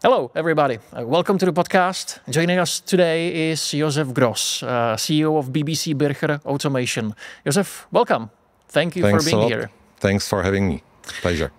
Hello, everybody. Welcome to the podcast. Joining us today is Josef Gross, CEO of BBC Bircher Automation. Josef, welcome. Thank you for being here. Thanks for having me. Pleasure.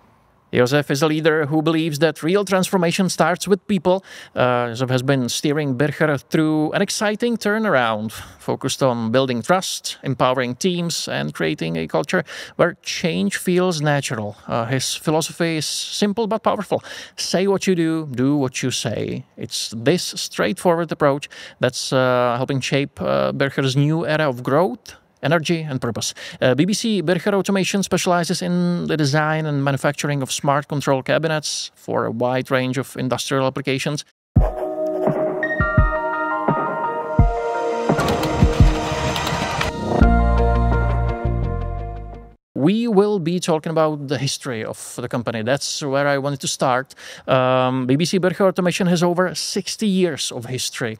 Josef is a leader who believes that real transformation starts with people. Josef has been steering Bircher through an exciting turnaround, focused on building trust, empowering teams, and creating a culture where change feels natural. His philosophy is simple but powerful. Say what you do what you say. It's this straightforward approach that's helping shape Bircher's new era of growth, energy and purpose. BBC Bircher Automation specializes in the design and manufacturing of smart control cabinets for a wide range of industrial applications. We will be talking about the history of the company. That's where I wanted to start. BBC Bircher Automation has over 60 years of history.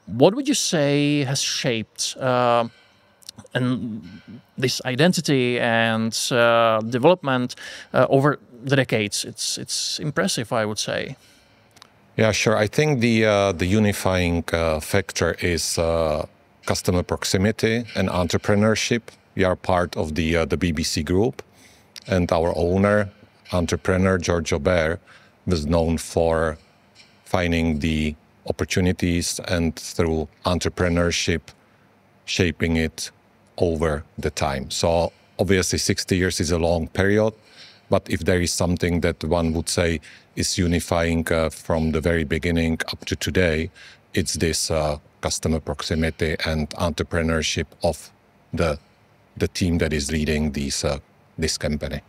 What would you say has shaped and this identity and development over the decades? It's impressive, I would say. Yeah, sure. I think the unifying factor is customer proximity and entrepreneurship. We are part of the BBC group, and our owner, entrepreneur Josef Gross, was known for finding the opportunities and through entrepreneurship, shaping it over the time. So obviously 60 years is a long period, but if there is something that one would say is unifying from the very beginning up to today, it's this customer proximity and entrepreneurship of the team that is leading this company.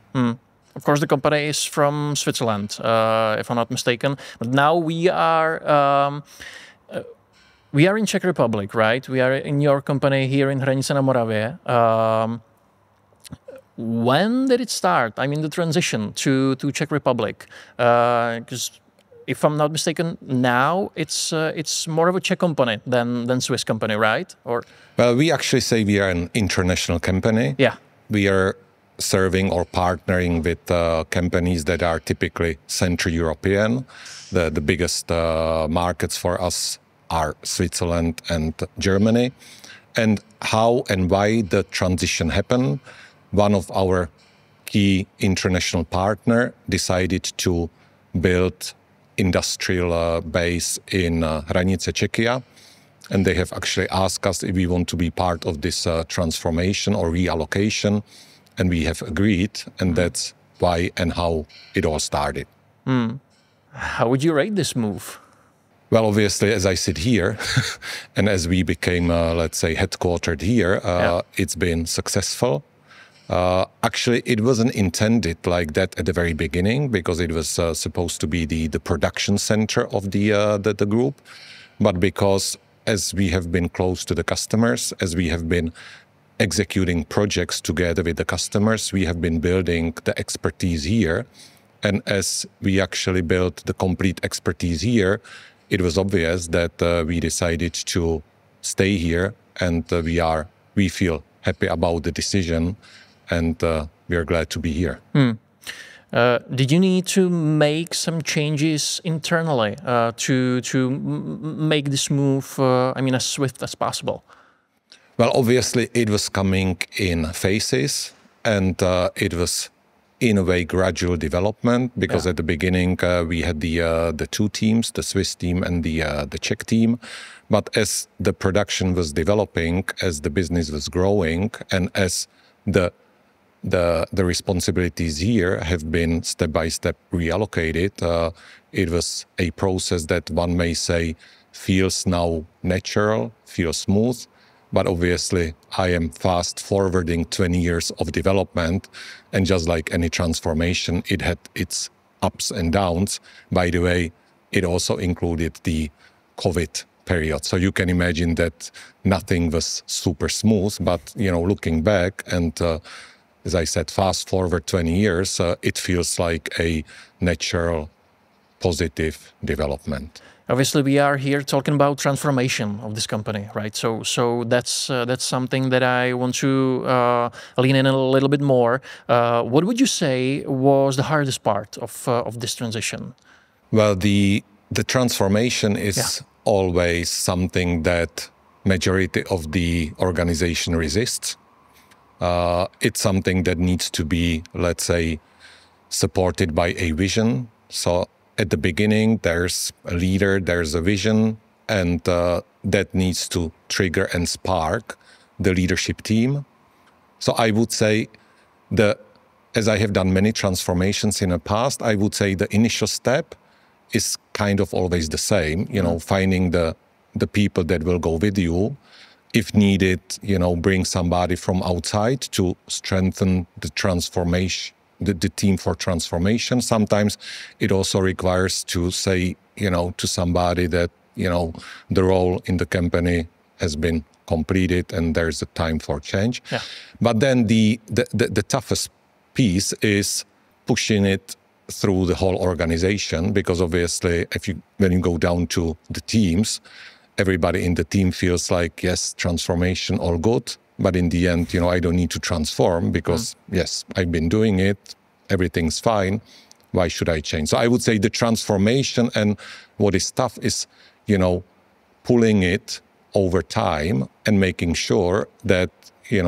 Of course, the company is from Switzerland, if I'm not mistaken. But now we are in Czech Republic, right? We are in your company here in Hranice na Moravě. When did it start? I mean, the transition to Czech Republic, because if I'm not mistaken, now it's more of a Czech company than Swiss company, right? Or well, we actually say we are an international company. Yeah, we are serving or partnering with companies that are typically Central European. The biggest markets for us are Switzerland and Germany. And how and why the transition happened, one of our key international partner decided to build industrial base in Hranice, Czechia. And they have actually asked us if we want to be part of this transformation or reallocation. And we have agreed, and that's why and how it all started. How would you rate this move? Well, obviously, as I sit here, and as we became, let's say, headquartered here, it's been successful. Actually, it wasn't intended like that at the very beginning, because it was supposed to be the production center of the group. But because as we have been close to the customers, as we have been executing projects together with the customers, we have been building the expertise here. And as we actually built the complete expertise here, it was obvious that we decided to stay here, and we feel happy about the decision, and we are glad to be here. Did you need to make some changes internally to make this move, as swift as possible? Well, obviously, it was coming in phases, and it was, in a way, gradual development, because at the beginning we had the two teams, the Swiss team and the Czech team. But as the production was developing, as the business was growing, and as the responsibilities here have been step by step reallocated, it was a process that one may say feels now natural, feels smooth. But obviously, I am fast forwarding 20 years of development, and just like any transformation, it had its ups and downs. By the way, it also included the COVID period. So you can imagine that nothing was super smooth, but looking back and as I said, fast forward 20 years, it feels like a natural, positive development. Obviously, we are here talking about transformation of this company, right? So that's something that I want to lean in a little bit more. What would you say was the hardest part of this transition? Well, the transformation is always something that majority of the organization resists. It's something that needs to be, let's say, supported by a vision. So at the beginning, there's a leader, there's a vision, and that needs to trigger and spark the leadership team. So I would say as I have done many transformations in the past, I would say the initial step is kind of always the same, finding the people that will go with you. If needed, bring somebody from outside to strengthen the transformation, the team for transformation. Sometimes it also requires to say, to somebody that, the role in the company has been completed and there's a time for change. Yeah. But then the toughest piece is pushing it through the whole organization, because obviously when you go down to the teams, everybody in the team feels like, yes, transformation, all good. But in the end, I don't need to transform because, yes, I've been doing it. Everything's fine. Why should I change? So I would say the transformation, and what is tough is, pulling it over time and making sure that,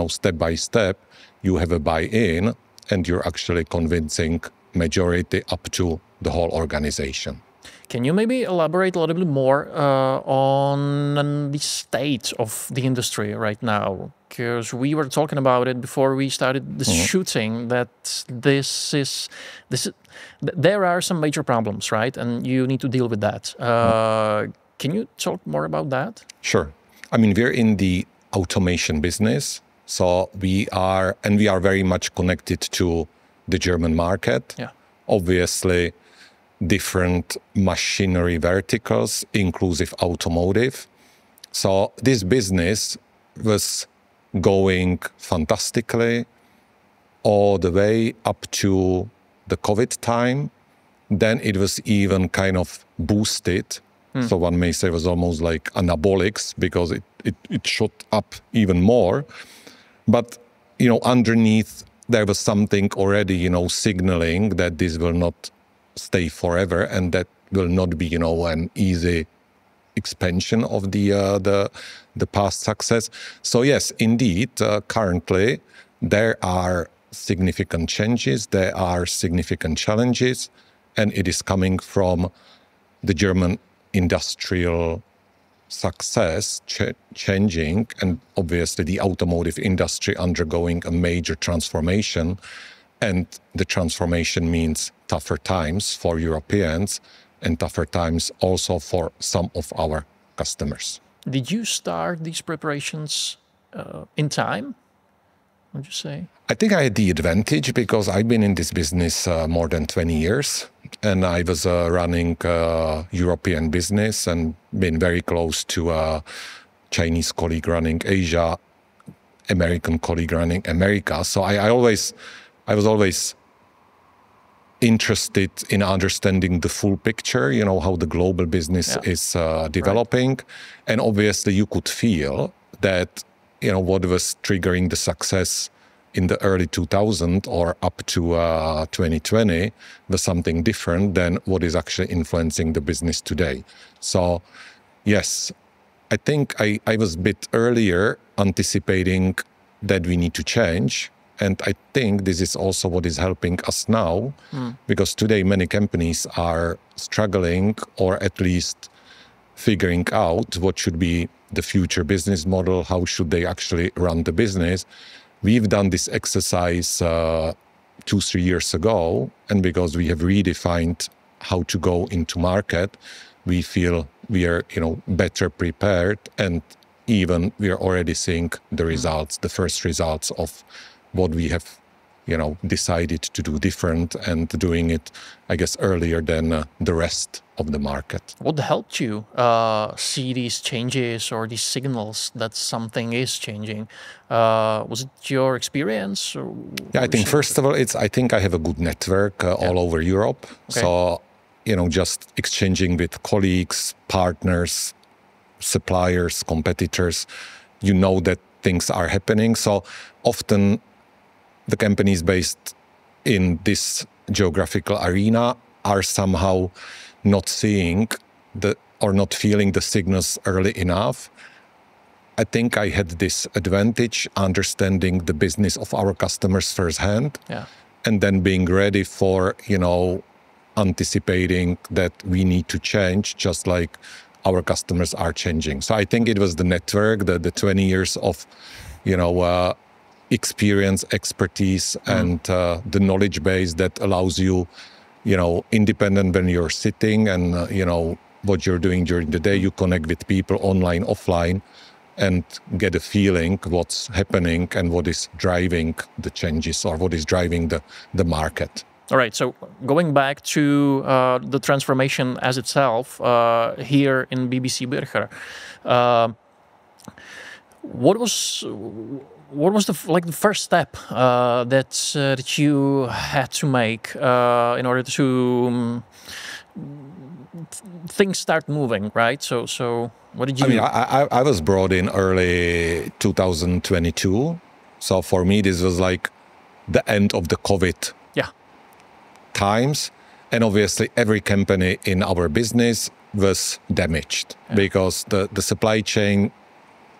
step by step, you have a buy-in and you're actually convincing majority up to the whole organization. Can you maybe elaborate a little bit more on the state of the industry right now? Because we were talking about it before we started this shooting, that there are some major problems, right? And you need to deal with that. Can you talk more about that? Sure. I mean, we're in the automation business, so we are very much connected to the German market. Yeah. Obviously, different machinery verticals, inclusive automotive. So this business was going fantastically all the way up to the COVID time. Then it was even kind of boosted. So one may say it was almost like anabolics, because it shot up even more. But, underneath there was something already, signaling that this will not stay forever, and that will not be, an easy expansion of the past success. So yes, indeed, currently there are significant changes, there are significant challenges, and it is coming from the German industrial success changing, and obviously the automotive industry undergoing a major transformation. And the transformation means tougher times for Europeans and tougher times also for some of our customers. Did you start these preparations in time, would you say? I think I had the advantage because I've been in this business more than 20 years. And I was running European business and been very close to a Chinese colleague running Asia, American colleague running America. So I was always interested in understanding the full picture, how the global business is developing. Right. And obviously you could feel that, what was triggering the success in the early 2000s or up to 2020 was something different than what is actually influencing the business today. So yes, I think I was a bit earlier anticipating that we need to change. And I think this is also what is helping us now, because today many companies are struggling, or at least figuring out what should be the future business model, how should they actually run the business. We've done this exercise 2-3 years ago, and because we have redefined how to go into market, we feel we are, better prepared, and even we are already seeing the results, the first results of what we have, decided to do different, and doing it, I guess, earlier than the rest of the market. What helped you see these changes or these signals that something is changing? Was it your experience? Yeah, I think first of all, I think I have a good network all over Europe. Okay. So, just exchanging with colleagues, partners, suppliers, competitors, that things are happening. So often the companies based in this geographical arena are somehow not seeing or not feeling the signals early enough. I think I had this advantage, understanding the business of our customers firsthand, and then being ready for, anticipating that we need to change, just like our customers are changing. So I think it was the network, the 20 years of, experience, expertise, and the knowledge base that allows you, independent when you're sitting and, what you're doing during the day. You connect with people online, offline, and get a feeling what's happening and what is driving the changes or what is driving the market. All right, so going back to the transformation as itself here in BBC Bircher, what was the first step that you had to make in order to things start moving, right? So what did you do? I was brought in early 2022. So for me, this was like the end of the COVID times. And obviously every company in our business was damaged because the supply chain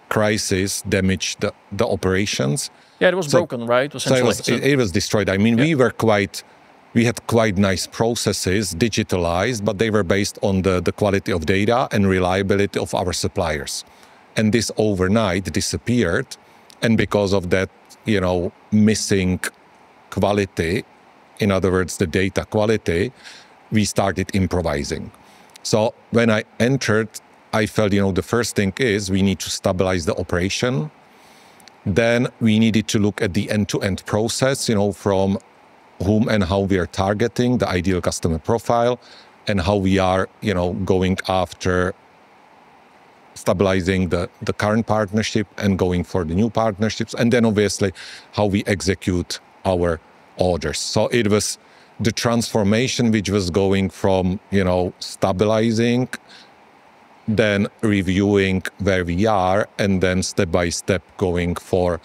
crisis damaged the operations. Yeah, it was broken, right? Essentially. So it was destroyed. I mean, we had quite nice processes digitalized, but they were based on the quality of data and reliability of our suppliers. And this overnight disappeared. And because of that, missing quality, in other words, the data quality, we started improvising. So when I entered, I felt, the first thing is we need to stabilize the operation. Then we needed to look at the end-to-end process, from whom and how we are targeting the ideal customer profile and how we are, going after stabilizing the current partnership and going for the new partnerships. And then obviously how we execute our orders. So it was the transformation which was going from, stabilizing, then reviewing where we are, and then step by step going for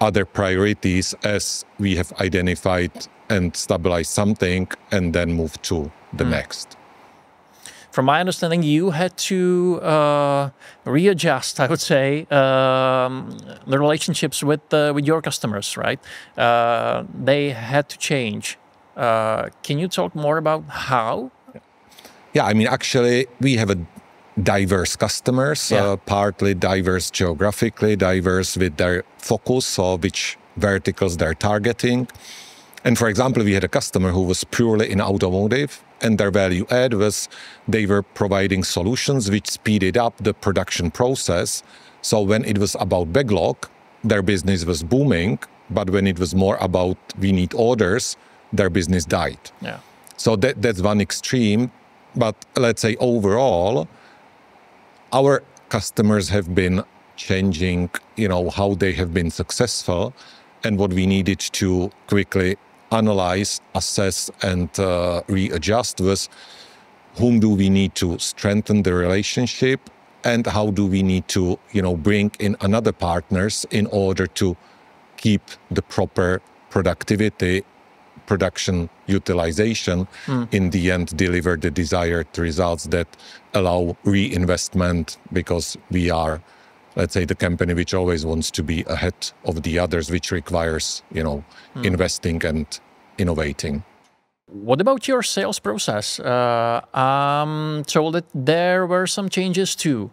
other priorities as we have identified and stabilized something, and then move to the next. From my understanding, you had to readjust, I would say, the relationships with your customers, right? They had to change. Can you talk more about how? Yeah, I mean, actually, we have a diverse customers, partly diverse geographically, diverse with their focus, so which verticals they're targeting. And for example, we had a customer who was purely in automotive, and their value add was they were providing solutions which speeded up the production process. So when it was about backlog, their business was booming, but when it was more about we need orders, their business died. Yeah. So that's one extreme. But let's say overall, our customers have been changing, how they have been successful, and what we needed to quickly analyze, assess, and readjust was whom do we need to strengthen the relationship, and how do we need to, bring in another partners in order to keep the proper productivity, production utilization, in the end deliver the desired results that allow reinvestment, because we are, let's say, the company which always wants to be ahead of the others, which requires, investing and innovating. What about your sales process? I'm told that there were some changes too,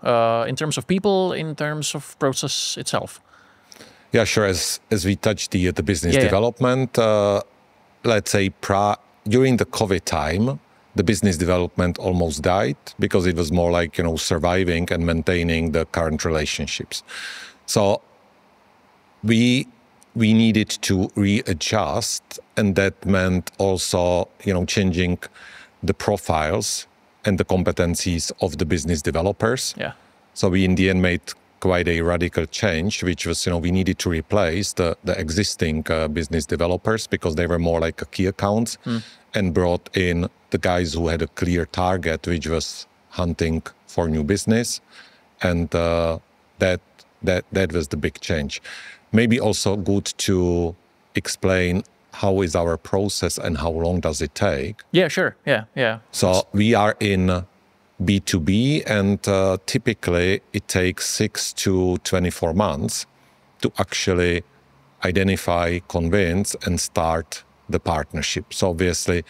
in terms of people, in terms of process itself. Yeah, sure. As we touched the business development, let's say during the COVID time, the business development almost died because it was more like, surviving and maintaining the current relationships. So we needed to readjust, and that meant also, changing the profiles and the competencies of the business developers. Yeah. So we in the end made quite a radical change, which was, we needed to replace the existing business developers because they were more like a key accounts, and brought in the guys who had a clear target, which was hunting for new business. And that was the big change. Maybe also good to explain how is our process and how long does it take? Yeah, sure. Yeah. So we are in B2B, and typically it takes 6 to 24 months to actually identify, convince, and start the partnership. So obviously,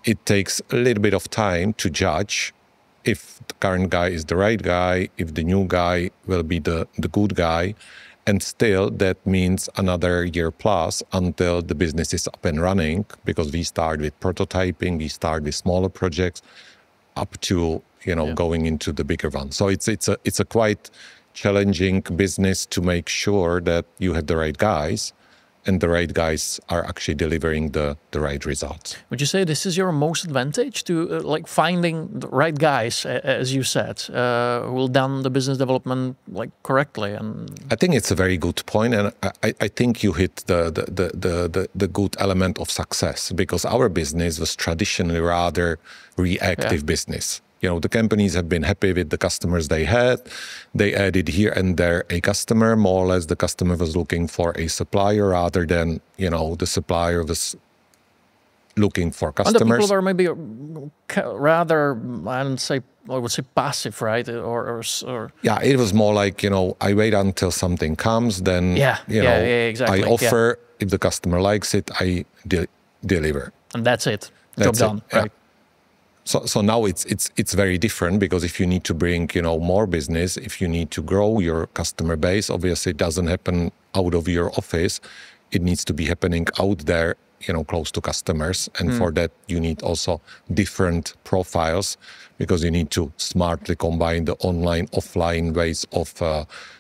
it takes a little bit of time to judge if the current guy is the right guy, if the new guy will be the good guy. And still, that means another year plus until the business is up and running, because we start with prototyping, we start with smaller projects, up to going into the bigger one. So it's a quite challenging business to make sure that you have the right guys, and the right guys are actually delivering the right results. Would you say this is your most advantage to like finding the right guys, as you said, who will done the business development like correctly? And I think it's a very good point, and I think you hit the good element of success, because our business was traditionally rather reactive business. The companies have been happy with the customers they had. They added here and there a customer. More or less, the customer was looking for a supplier rather than, the supplier was looking for customers. And the people are maybe rather, I would say passive, right? Or yeah, it was more like, I wait until something comes, then, exactly. I offer. If the customer likes it, I deliver. And that's it. Job done, right? So now it's very different, because if you need to bring more business, if you need to grow your customer base, obviously it doesn't happen out of your office. It needs to be happening out there, close to customers, and for that you need also different profiles, because you need to smartly combine the online, offline ways of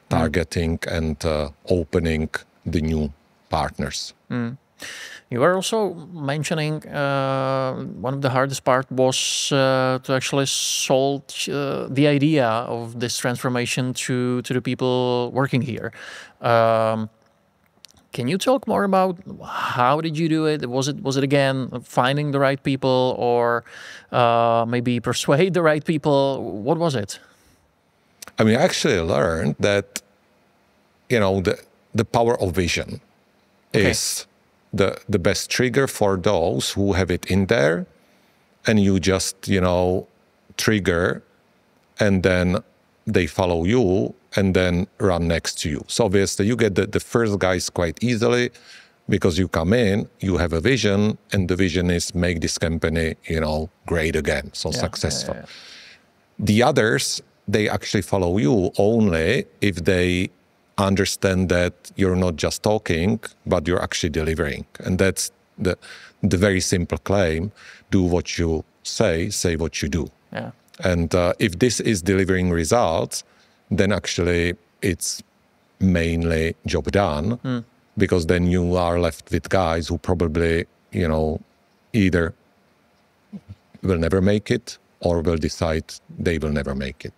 targeting and opening the new partners. You were also mentioning one of the hardest part was to actually solve the idea of this transformation to the people working here. Can you talk more about how did you do it? Was it again finding the right people, or maybe persuade the right people? What was it? I mean, I actually learned that the power of vision is the best trigger for those who have it in there, and you just, trigger, and then they follow you and then run next to you. So obviously you get the first guys quite easily, because you come in, you have a vision, and the vision is make this company, great again, so successful. The others, they actually follow you only if they understand that you're not just talking, but you're actually delivering. And that's the very simple claim: do what you say what you do. And if this is delivering results, then actually it's mainly job done, because then you are left with guys who probably, either will never make it or will decide they will never make it.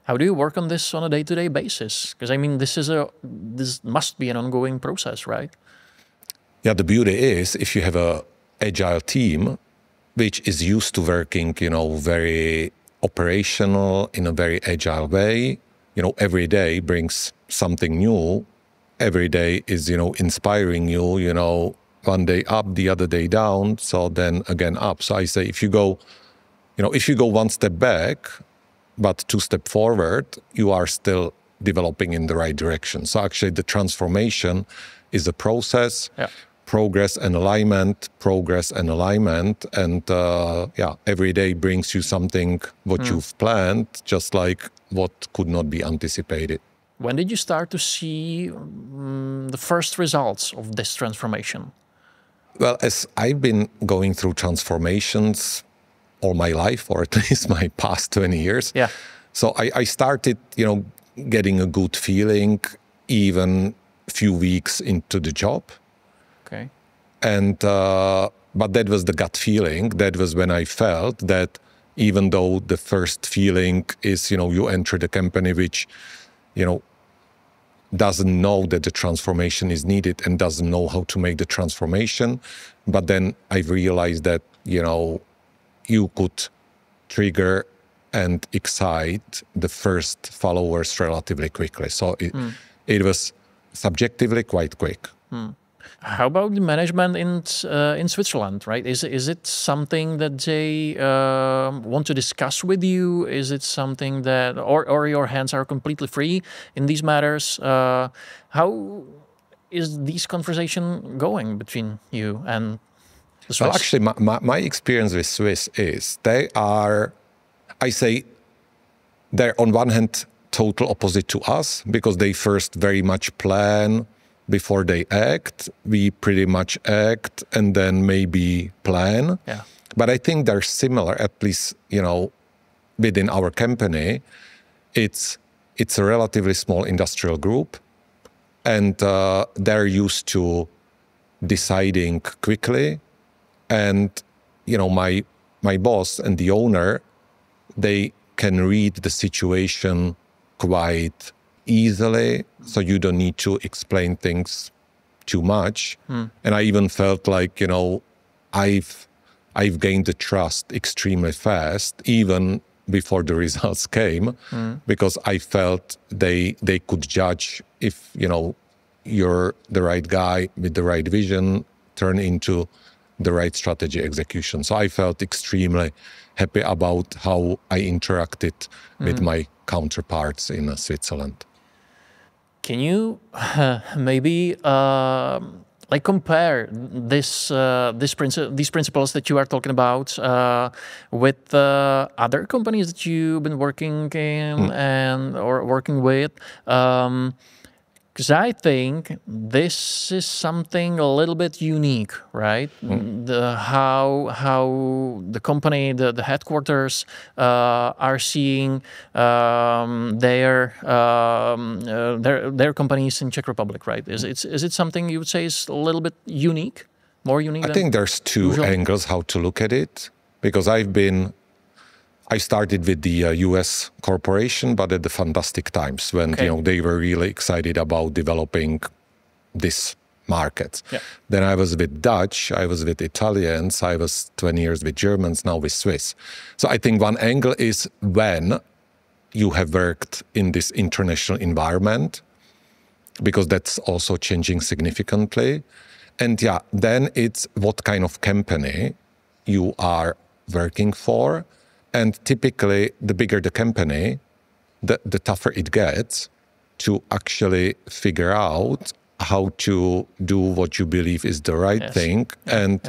How do you work on this on a day-to-day basis? Because I mean, this must be an ongoing process, right? Yeah, the beauty is if you have a agile team, which is used to working, very operational in a very agile way, every day brings something new. Every day is, inspiring you, one day up, the other day down, so then again up. So I say, if you go one step back, but 2 steps forward, you are still developing in the right direction. So actually the transformation is a process, progress and alignment, and every day brings you something what you've planned, just like what could not be anticipated. When did you start to see the first results of this transformation? Well, as I've been going through transformations all my life, or at least my past 20 years. So I started, getting a good feeling even a few weeks into the job. And, but that was the gut feeling. That was when I felt that even though the first feeling is, you enter the company which, doesn't know that the transformation is needed and doesn't know how to make the transformation. But then I realized that, you could trigger and excite the first followers relatively quickly. So it was subjectively quite quick. How about the management in Switzerland, right? Is it something that they want to discuss with you? Is it something that, or your hands are completely free in these matters? How is this conversation going between you and the Swiss? Well, actually, my experience with Swiss is they are, I say, they're on one hand total opposite to us because they first very much plan before they act. We pretty much act and then maybe plan. Yeah. But I think they're similar, at least, within our company. It's a relatively small industrial group, and they're used to deciding quickly. And, my boss and the owner, they can read the situation quite easily, so you don't need to explain things too much. And I even felt like, I've gained the trust extremely fast, even before the results came, because I felt they could judge if, you're the right guy with the right vision, turn into the right strategy execution. So I felt extremely happy about how I interacted with my counterparts in Switzerland. Can you maybe compare these principles that you are talking about with other companies that you've been working in or working with? Because I think this is something a little bit unique, right? How the company, the headquarters are seeing their companies in Czech Republic, right? Is it something you would say is a little bit unique, more unique? I think there's two angles how to look at it, because I started with the US corporation, but at the fantastic times when they were really excited about developing this market. Yeah. Then I was with Dutch, I was with Italians, I was 20 years with Germans, now with Swiss. So I think one angle is when you have worked in this international environment, because that's also changing significantly. And then it's what kind of company you are working for. And typically, the bigger the company, the tougher it gets to actually figure out how to do what you believe is the right thing and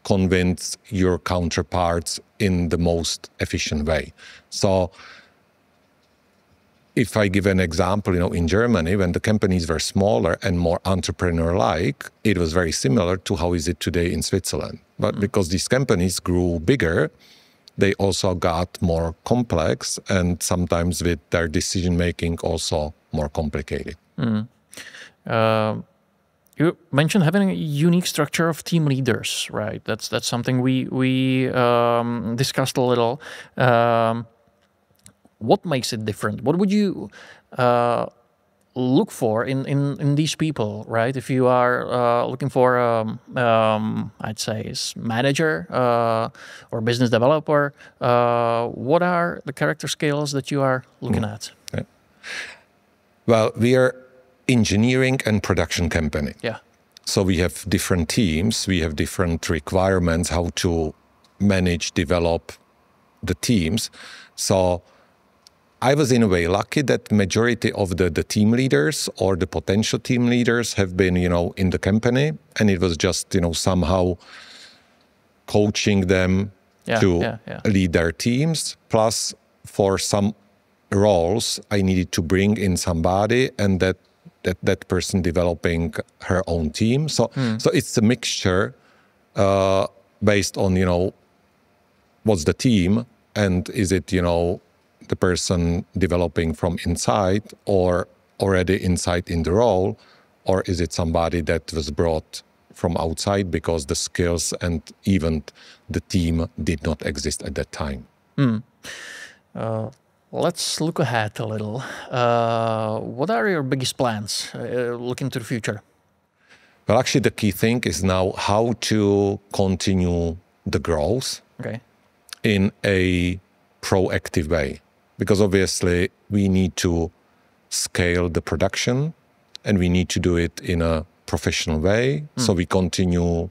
convince your counterparts in the most efficient way. So if I give an example, in Germany, when the companies were smaller and more entrepreneur-like, it was very similar to how is it today in Switzerland. But because these companies grew bigger, they also got more complex and sometimes with their decision-making also more complicated. You mentioned having a unique structure of team leaders, right? That's something we discussed a little. What makes it different? What would you look for in these people, right? If you are looking for, I'd say, manager or business developer, what are the character skills that you are looking at? Yeah. Well, we are engineering and production company. Yeah. So we have different teams, we have different requirements how to manage, develop the teams. So I was in a way lucky that majority of the team leaders or the potential team leaders have been, in the company, and it was just, somehow coaching them to lead their teams. Plus, for some roles, I needed to bring in somebody, and that person developing her own team. So it's a mixture based on, what's the team, and is it, the person developing from inside or already inside in the role, or is it somebody that was brought from outside because the skills and even the team did not exist at that time? Let's look ahead a little. What are your biggest plans looking to the future? Well, actually, the key thing is now how to continue the growth in a proactive way. Because obviously we need to scale the production and we need to do it in a professional way. So we continue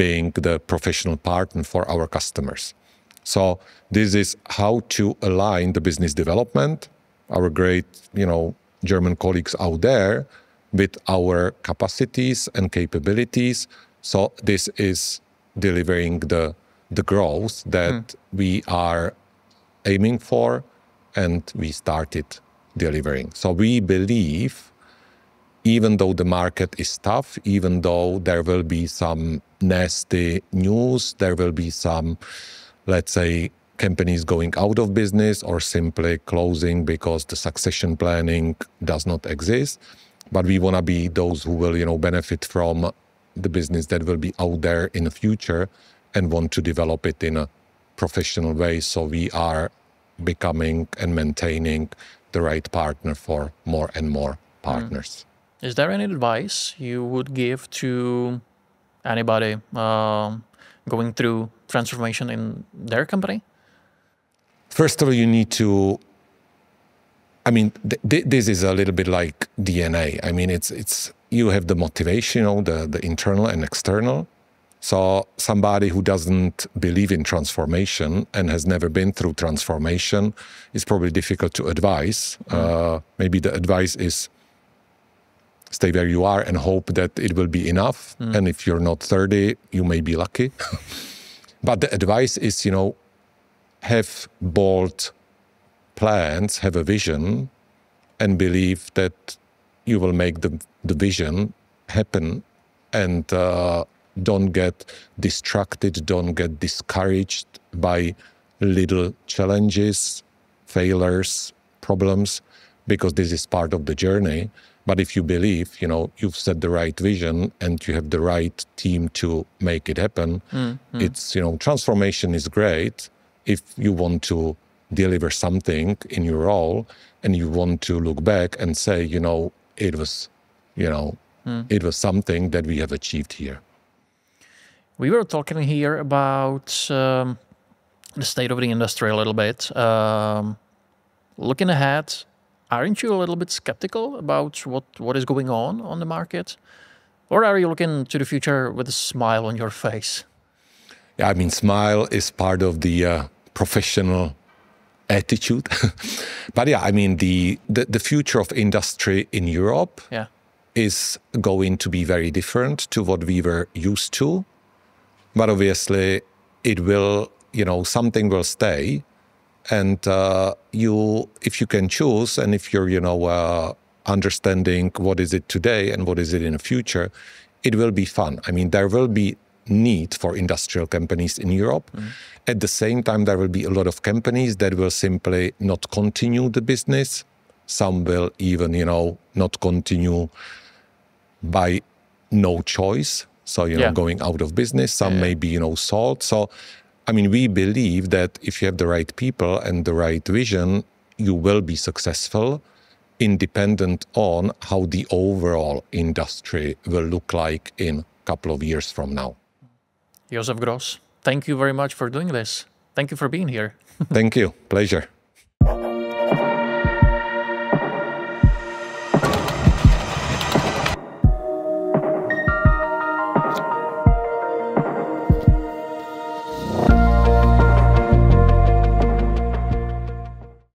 being the professional partner for our customers. So this is how to align the business development, our great, German colleagues out there, with our capacities and capabilities. So this is delivering the growth that we are aiming for, and we started delivering. So we believe, even though the market is tough, even though there will be some nasty news, there will be some, let's say, companies going out of business or simply closing because the succession planning does not exist. But we want to be those who will, benefit from the business that will be out there in the future and want to develop it in a professional way. So we are becoming and maintaining the right partner for more and more partners. Is there any advice you would give to anybody going through transformation in their company? First of all, you need to, this is a little bit like DNA. It's you have the motivation, the internal and external. So somebody who doesn't believe in transformation and has never been through transformation is probably difficult to advise. Maybe the advice is stay where you are and hope that it will be enough. And if you're not 30, you may be lucky. But the advice is, have bold plans, have a vision, and believe that you will make the vision happen, and don't get distracted, don't get discouraged by little challenges, failures, problems, because this is part of the journey. But if you believe, you've set the right vision and you have the right team to make it happen, it's, transformation is great if you want to deliver something in your role and you want to look back and say, it was something that we have achieved here. We were talking here about the state of the industry a little bit. Looking ahead, aren't you a little bit skeptical about what is going on the market? Or are you looking to the future with a smile on your face? Yeah, smile is part of the professional attitude. But yeah, the future of industry in Europe is going to be very different to what we were used to. But obviously, it will, something will stay. And if you can choose, and if you're, understanding what is it today and what is it in the future, it will be fun. There will be need for industrial companies in Europe. At the same time, there will be a lot of companies that will simply not continue the business. Some will even, not continue by no choice. So, going out of business. Some may be, sold. So, we believe that if you have the right people and the right vision, you will be successful, independent on how the overall industry will look like in a couple of years from now. Josef Gross, thank you very much for doing this. Thank you for being here. Thank you. Pleasure.